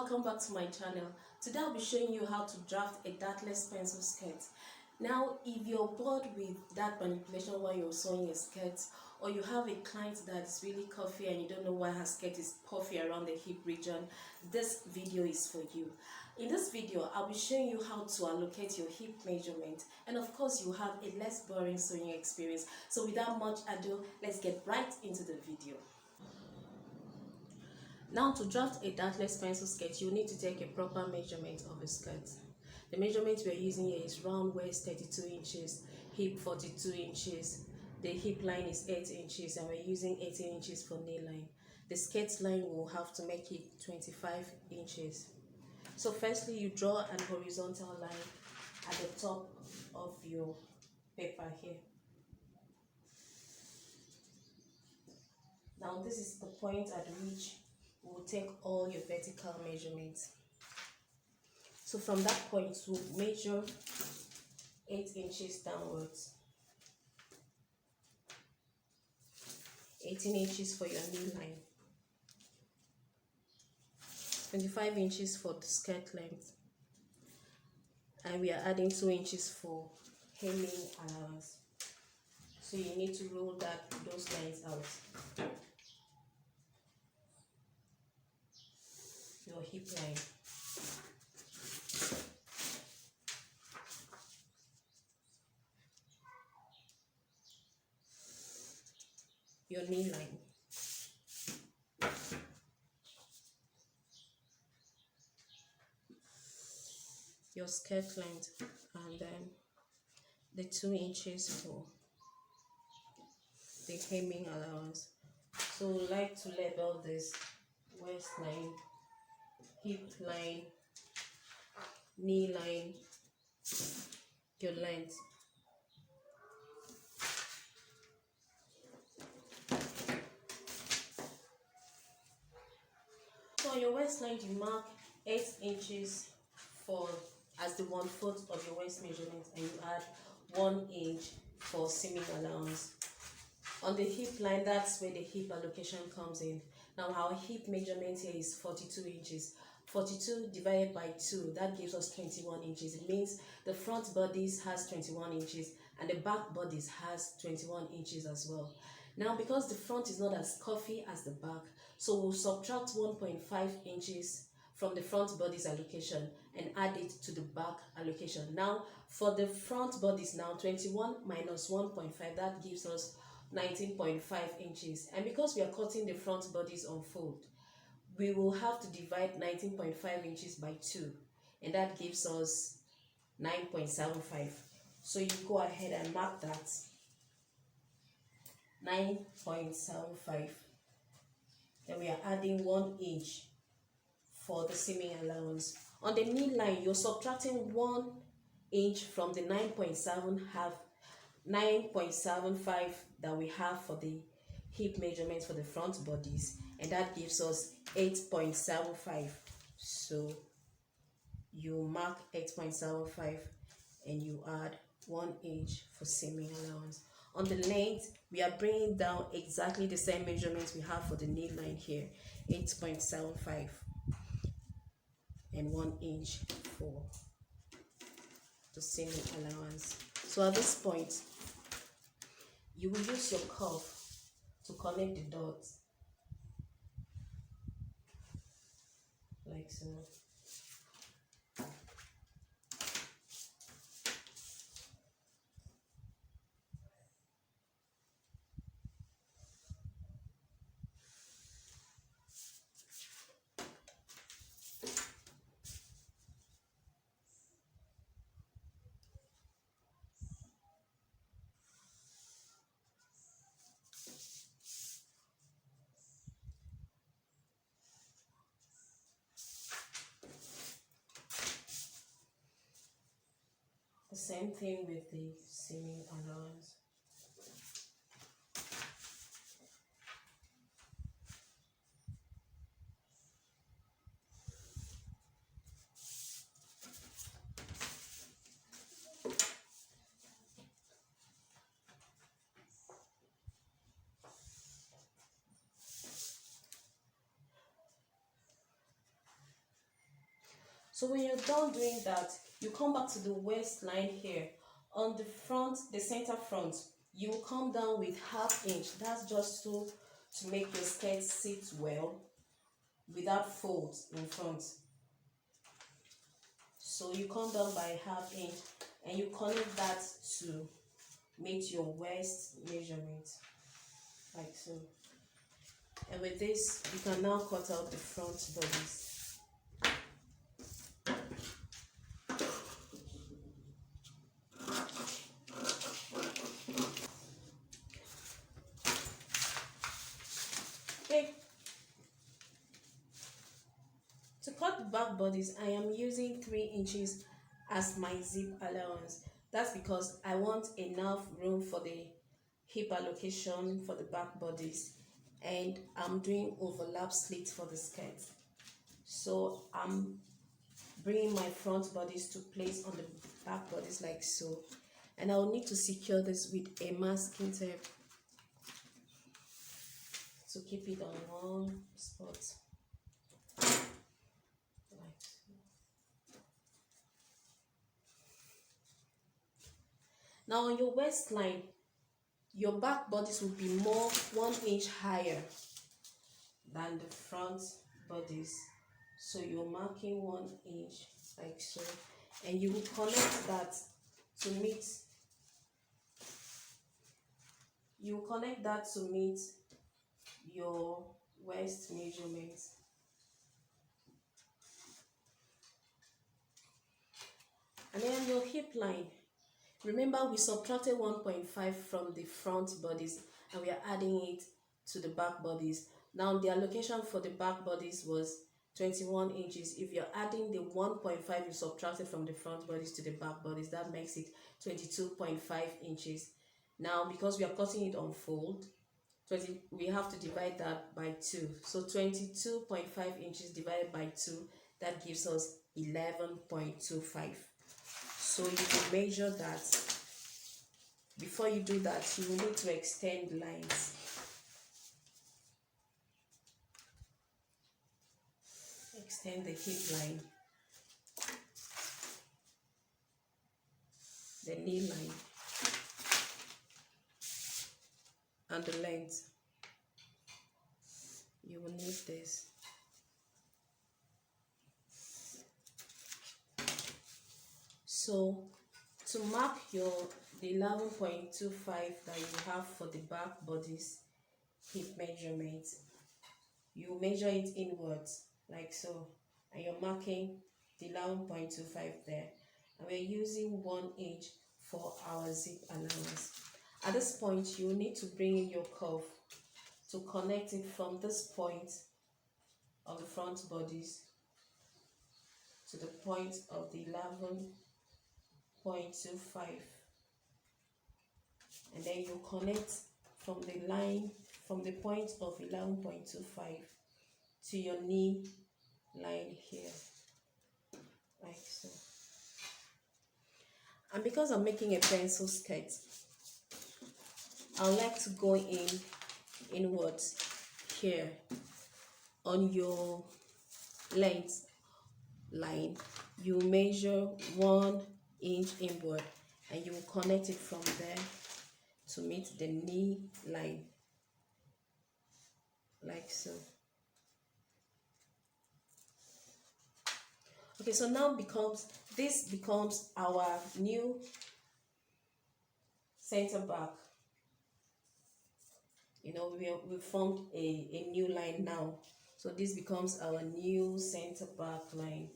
welcome back to my channel. Today I'll be showing you how to draft a dartless pencil skirt. Now, if you're bored with that manipulation while you're sewing a skirt, or you have a client that is really puffy and you don't know why her skirt is puffy around the hip region, this video is for you. In this video, I'll be showing you how to allocate your hip measurement, and of course you have a less boring sewing experience. So without much ado, let's get right into the video. Now, to draft a dartless pencil skirt, you need to take a proper measurement of a skirt. The measurement we are using here is round waist 32 inches, hip 42 inches, the hip line is 8 inches, and we're using 18 inches for knee line. The skirt line will have to make it 25 inches. So firstly, you draw an horizontal line at the top of your paper here. Now, this is the point at which we'll take all your vertical measurements. So from that point, we'll measure 8 inches downwards, 18 inches for your knee line, 25 inches for the skirt length, and we are adding 2 inches for hemming allowance. So you need to roll those lines out. Your hip line, your knee line, your skirt length, and then the 2 inches for the hemming allowance. So we like to label this waistline, hip line, knee line, your length. So on your waistline, you mark 8 inches as the 1/4 of your waist measurement, and you add 1 inch for seaming allowance. On the hip line, that's where the hip allocation comes in. Now, our hip measurement here is 42 inches. 42 divided by 2, that gives us 21 inches. It means the front bodice has 21 inches and the back bodice has 21 inches as well. Now, because the front is not as curvy as the back, so we'll subtract 1.5 inches from the front bodice allocation and add it to the back allocation. Now, for the front bodice, now 21 minus 1.5, that gives us 19.5 inches. And because we are cutting the front bodice on fold, we will have to divide 19.5 inches by 2, and that gives us 9.75. So you go ahead and mark that 9.75. Then we are adding 1 inch for the seaming allowance. On the knee line, you're subtracting 1 inch from the 9.75 that we have for the hip measurement for the front bodies, and that gives us 8.75. So you mark 8.75 and you add 1 inch for seaming allowance. On the length, we are bringing down exactly the same measurements we have for the knee line here, 8.75 and 1 inch for the seaming allowance. So at this point, you will use your cuff to connect the dots, like so. The same thing with the seaming allowance. So when you're done doing that, you come back to the waistline here. On the front, the center front, you come down with 1/2 inch. That's just to make your skirt sit well without folds in front. So you come down by 1/2 inch and you connect that to meet your waist measurement, like so. And with this, you can now cut out the front bodies. Okay. To cut the back bodies, I am using 3 inches as my zip allowance. That's because I want enough room for the hip allocation for the back bodies, and I'm doing overlap slits for the skirt. So I'm bringing my front bodies to place on the back bodies like so, and I'll need to secure this with a masking tape to keep it on one spot. Now on your waistline, your back bodies will be more 1 inch higher than the front bodies. So you're marking 1 inch like so, and you will connect that to meet your waist measurement. And then your hip line, remember we subtracted 1.5 from the front bodies and we are adding it to the back bodies. Now the allocation for the back bodies was 21 inches. If you're adding the 1.5 you subtracted from the front bodies to the back bodies, that makes it 22.5 inches. Now because we are cutting it on fold, we have to divide that by 2. So 22.5 inches divided by 2, that gives us 11.25. So you will measure that. Before you do that, you will need to extend lines. Extend the hip line, the knee line, and the length. You will need this. So to mark the 11.25 that you have for the back bodies hip measurement, you measure it inwards like so, and you're marking the 11.25 there, and we're using 1 inch for our zip allowance. At this point, you need to bring in your curve to connect it from this point of the front bodies to the point of the 11.25, and then you connect from the line from the point of 11.25 to your knee line here, like so. And because I'm making a pencil skirt, I would like to go inwards here on your length line. You measure 1 inch inward and you will connect it from there to meet the knee line, like so. Okay, so now this becomes our new center back. You know, we formed a new line now. So this becomes our new center back line.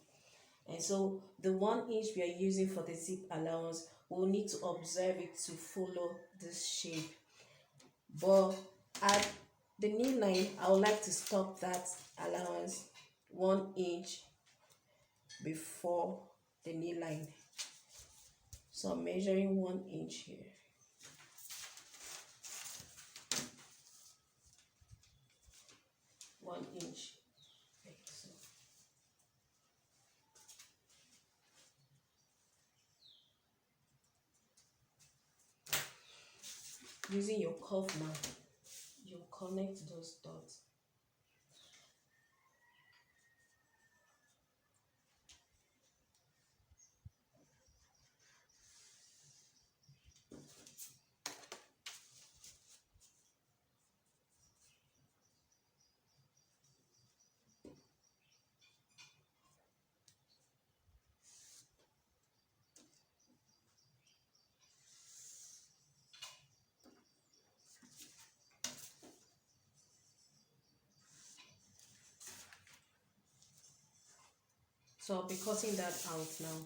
And so the 1 inch we are using for the zip allowance, we'll need to observe it to follow this shape. But at the knee line, I would like to stop that allowance 1 inch before the knee line. So I'm measuring 1 inch here. One inch. Okay, so. Using your curve now, you connect those dots. So I'll be cutting that out now.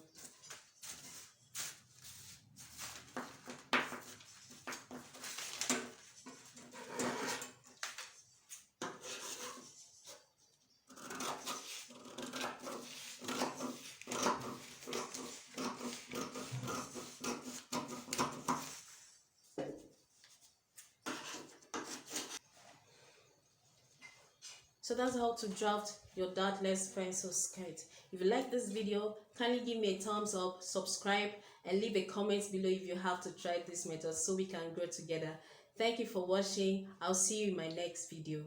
So that's how to draft your dartless pencil skirt. If you like this video, kindly give me a thumbs up, subscribe, and leave a comment below if you have to try this method so we can grow together. Thank you for watching. I'll see you in my next video.